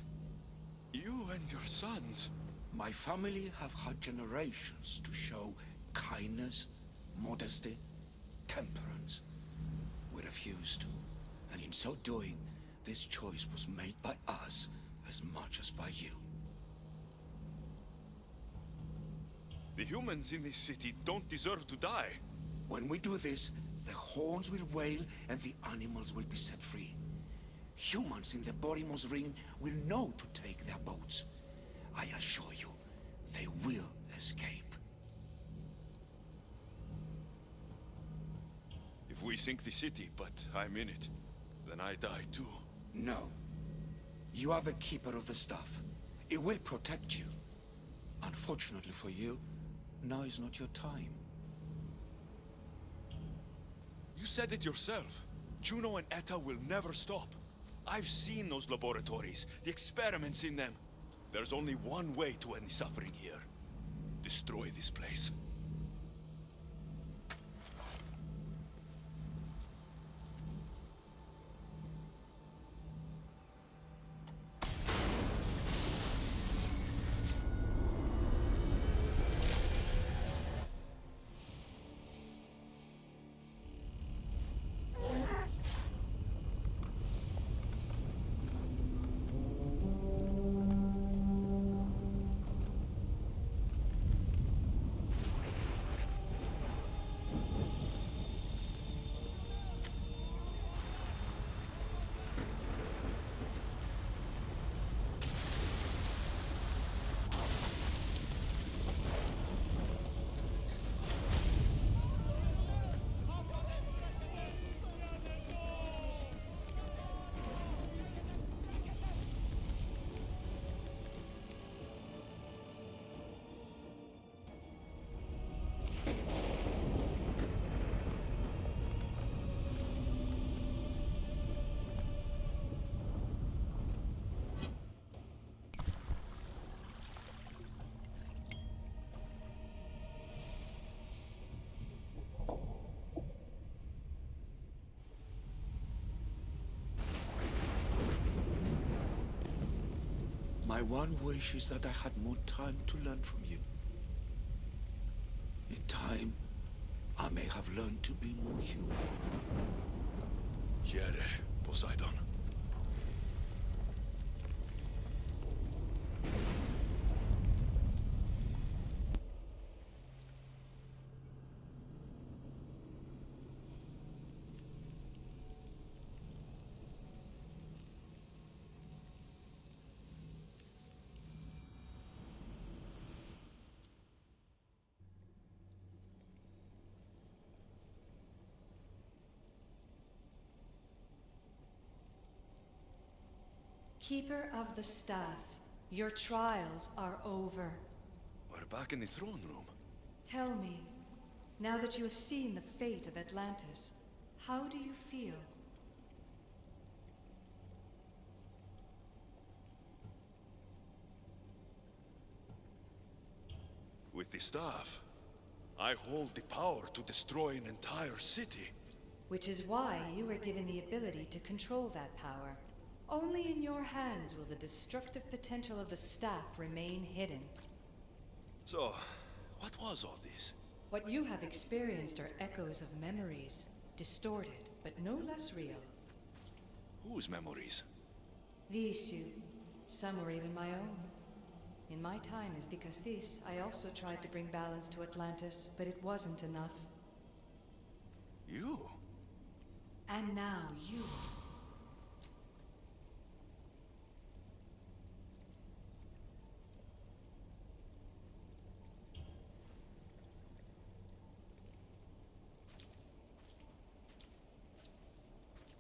you and your sons... My family have had generations to show kindness, modesty, temperance. We refused, and in so doing, this choice was made by us as much as by you. The humans in this city don't deserve to die. When we do this, the horns will wail and the animals will be set free. Humans in the Borimos Ring will know to take their boats. I assure you, they will escape. If we sink the city, but I'm in it, then I die too. No. You are the keeper of the stuff. It will protect you. Unfortunately for you, now is not your time. You said it yourself. Juno and Etta will never stop. I've seen those laboratories, the experiments in them. There's only one way to end the suffering here. Destroy this place. My one wish is that I had more time to learn from you. In time, I may have learned to be more human. Here, Poseidon. Keeper of the Staff, your trials are over. We're back in the throne room. Tell me, now that you have seen the fate of Atlantis, how do you feel? With the staff, I hold the power to destroy an entire city. Which is why you were given the ability to control that power. Only in your hands will the destructive potential of the staff remain hidden. So, what was all this? What you have experienced are echoes of memories, distorted, but no less real. Whose memories? These two. Some were even my own. In my time as the Castis, I also tried to bring balance to Atlantis, but it wasn't enough. You? And now you.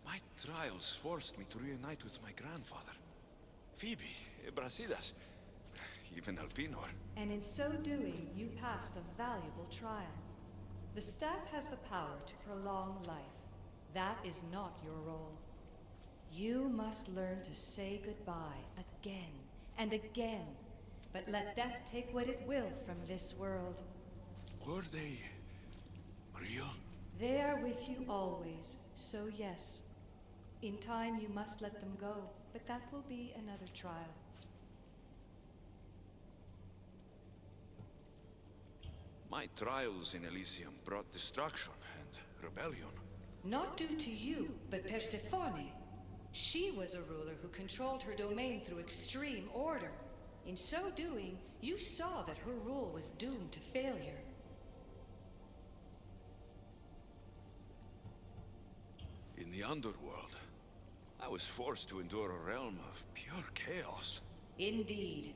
My trials forced me to reunite with my grandfather. Phoebe, Brasidas, even Alpinor. And in so doing, you passed a valuable trial. The staff has the power to prolong life. That is not your role. You must learn to say goodbye again and again, but let death take what it will from this world. Were they real? They are with you always, so yes. In time you must let them go, but that will be another trial. My trials in Elysium brought destruction and rebellion. Not due to you, but Persephone. She was a ruler who controlled her domain through extreme order. In so doing, you saw that her rule was doomed to failure. In the underworld, I was forced to endure a realm of pure chaos. Indeed.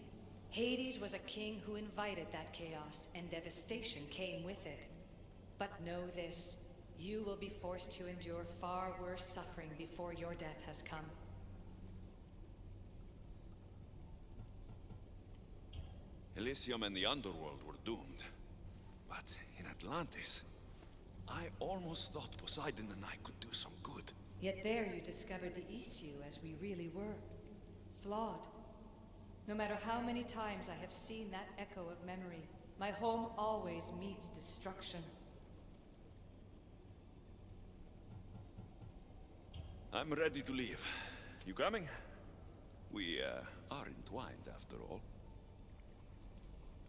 Hades was a king who invited that chaos, and devastation came with it. But know this, you will be forced to endure far worse suffering before your death has come. Elysium and the underworld were doomed. But in Atlantis, I almost thought Poseidon and I could do some good. Yet there you discovered the issue as we really were. Flawed. No matter how many times I have seen that echo of memory, my home always meets destruction. I'm ready to leave. You coming? We, are entwined after all.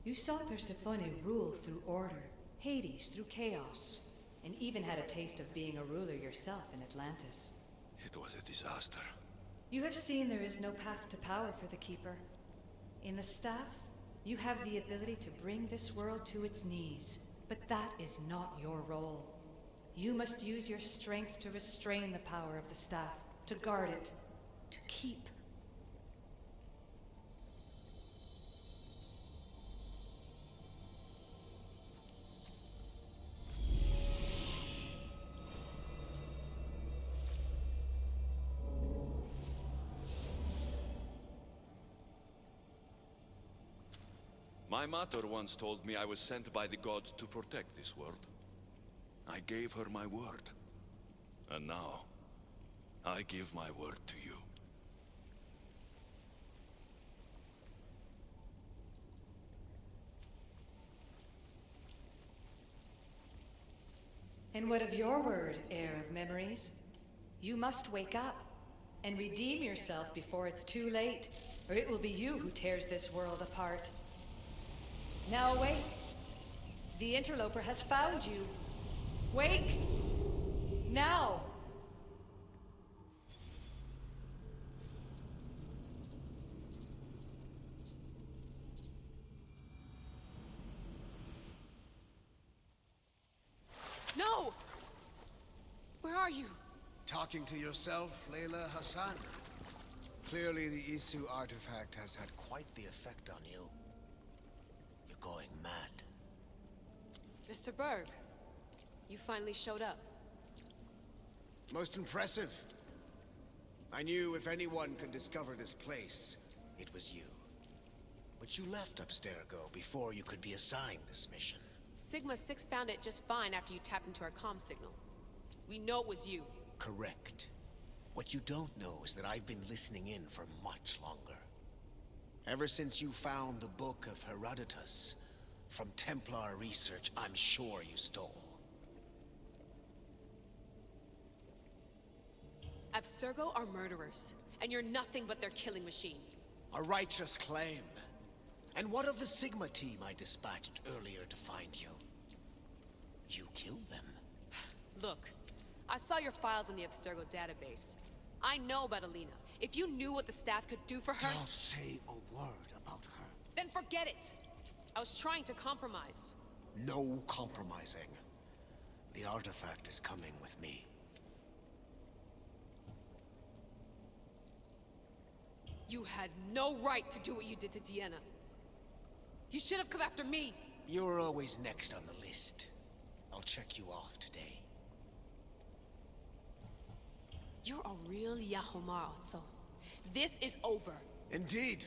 You saw Persephone rule through order, Hades through chaos, and even had a taste of being a ruler yourself in Atlantis. It was a disaster. You have seen there is no path to power for the Keeper. In the staff, you have the ability to bring this world to its knees, but that is not your role. You must use your strength to restrain the power of the staff, to guard it, to keep. My mother once told me I was sent by the gods to protect this world. I gave her my word. And now, I give my word to you. And what of your word, heir of memories? You must wake up and redeem yourself before it's too late, or it will be you who tears this world apart. Now awake. The interloper has found you. Wake! Now! No! Where are you? Talking to yourself, Layla Hassan. Clearly the Isu artifact has had quite the effect on you. You're going mad. Mr. Berg, you finally showed up. Most impressive. I knew if anyone could discover this place, it was you. But you left Abstergo before you could be assigned this mission. Sigma 6 found it just fine after you tapped into our comm signal. We know it was you. Correct. What you don't know is that I've been listening in for much longer. Ever since you found the Book of Herodotus, from Templar research I'm sure you stole. Abstergo are murderers, and you're nothing but their killing machine. A righteous claim. And what of the Sigma team I dispatched earlier to find you? You killed them. Look, I saw your files in the Abstergo database. I know about Alina. If you knew what the staff could do for her... Don't say a word about her. Then forget it! I was trying to compromise. No compromising. The artifact is coming with me. You had no right to do what you did to Deanna. You should have come after me. You were always next on the list. I'll check you off today. You're a real Yahomar, Otso. This is over. Indeed.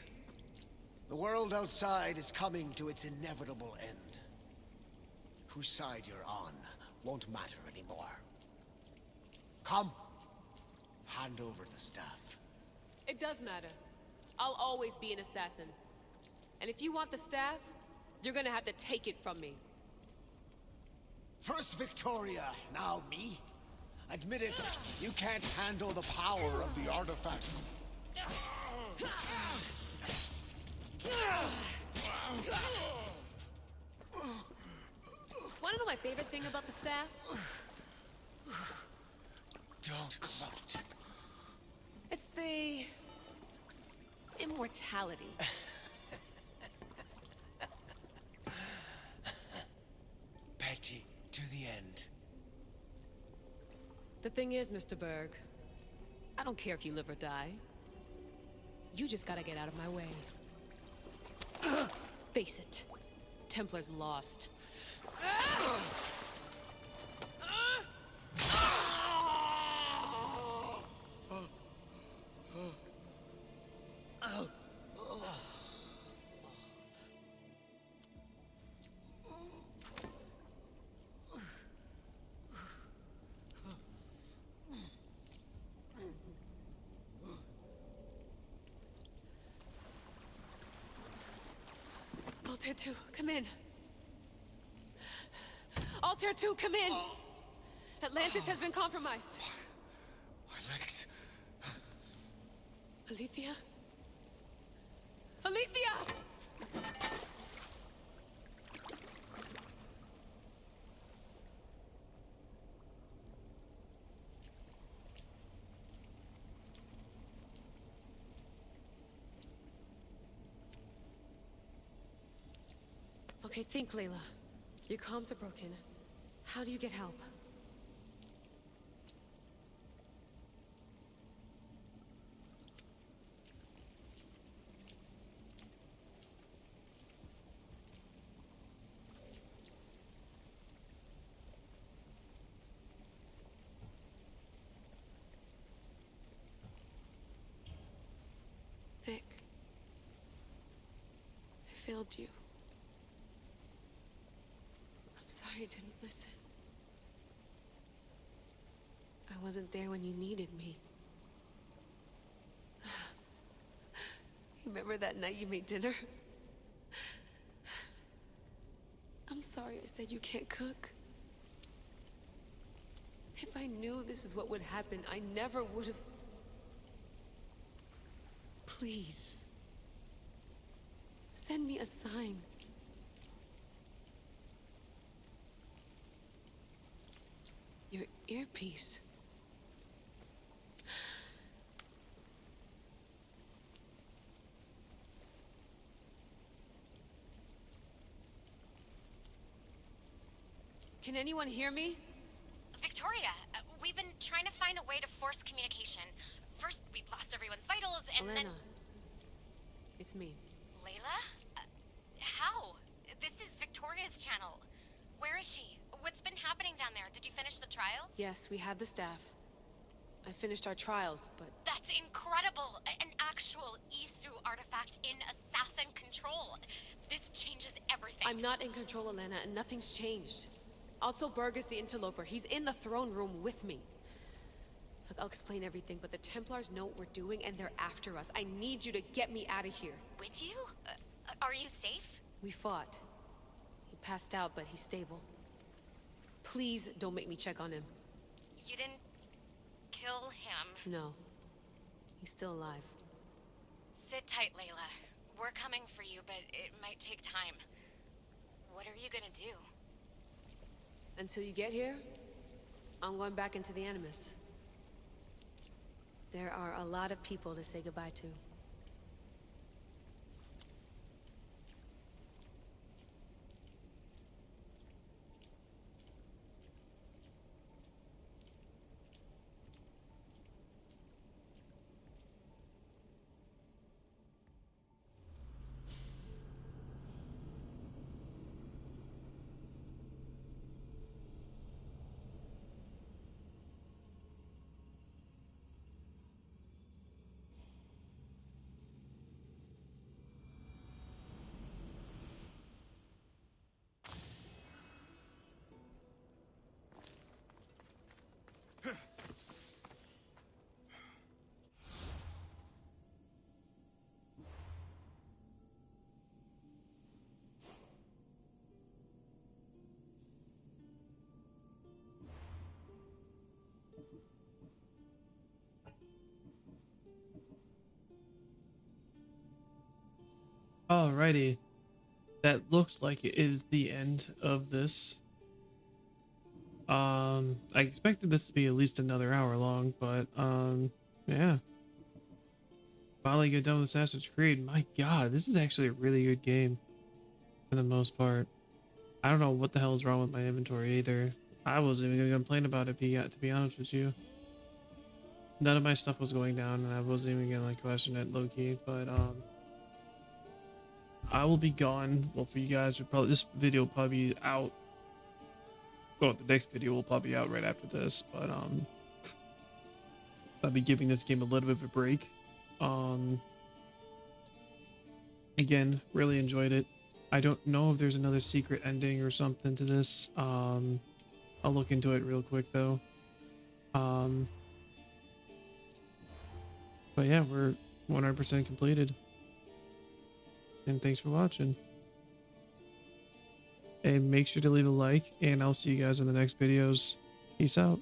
The world outside is coming to its inevitable end. Whose side you're on won't matter anymore. Come. Hand over the staff. It does matter. I'll always be an assassin. And if you want the staff, you're gonna have to take it from me. First Victoria, now me. Admit it, you can't handle the power of the artifact. Wanna know my favorite thing about the staff? Don't gloat. It's the... immortality. Petty to the end. The thing is, Mr. Berg, I don't care if you live or die. You just gotta get out of my way. Face it. Templar's lost. Altair 2, come in. Altair 2, come in! Atlantis has been compromised. My legs. Alethea? Alethea! Okay, think, Layla. Your comms are broken. How do you get help? Vic. I failed you. I'm sorry I didn't listen. I wasn't there when you needed me. Remember that night you made dinner? I'm sorry I said you can't cook. If I knew this is what would happen, I never would have... Please. Send me a sign. Your earpiece. Can anyone hear me? Victoria, we've been trying to find a way to force communication. First, we lost everyone's vitals, and Elena. then... It's me. Layla? How? This is Victoria's channel. Where is she? What's been happening down there? Did you finish the trials? Yes, we have the staff. I finished our trials, but... That's incredible! An actual Isu artifact in assassin control. This changes everything. I'm not in control, Elena, and nothing's changed. Also, Berg is the interloper. He's in the throne room with me. Look, I'll explain everything, but the Templars know what we're doing, and they're after us. I need you to get me out of here. With you? Are you safe? We fought. He passed out, but he's stable. Please don't make me check on him. You didn't kill him? No. He's still alive. Sit tight, Layla. We're coming for you, but it might take time. What are you gonna do? Until you get here, I'm going back into the Animus. There are a lot of people to say goodbye to. Alrighty, that looks like it is the end of this. I expected this to be at least another hour long, but yeah. Finally get done with Assassin's Creed. My God, this is actually a really good game for the most part. I don't know what the hell is wrong with my inventory either. I wasn't even gonna complain about it, to be honest with you. None of my stuff was going down, and I wasn't even gonna like question it low key. But I will be gone. Well, for you guys, this video will probably be out. Well, the next video will probably be out right after this. But I'll be giving this game a little bit of a break. Again, really enjoyed it. I don't know if there's another secret ending or something to this. I'll look into it real quick though. But yeah, we're 100% completed. And thanks for watching. And make sure to leave a like, and I'll see you guys in the next videos. Peace out.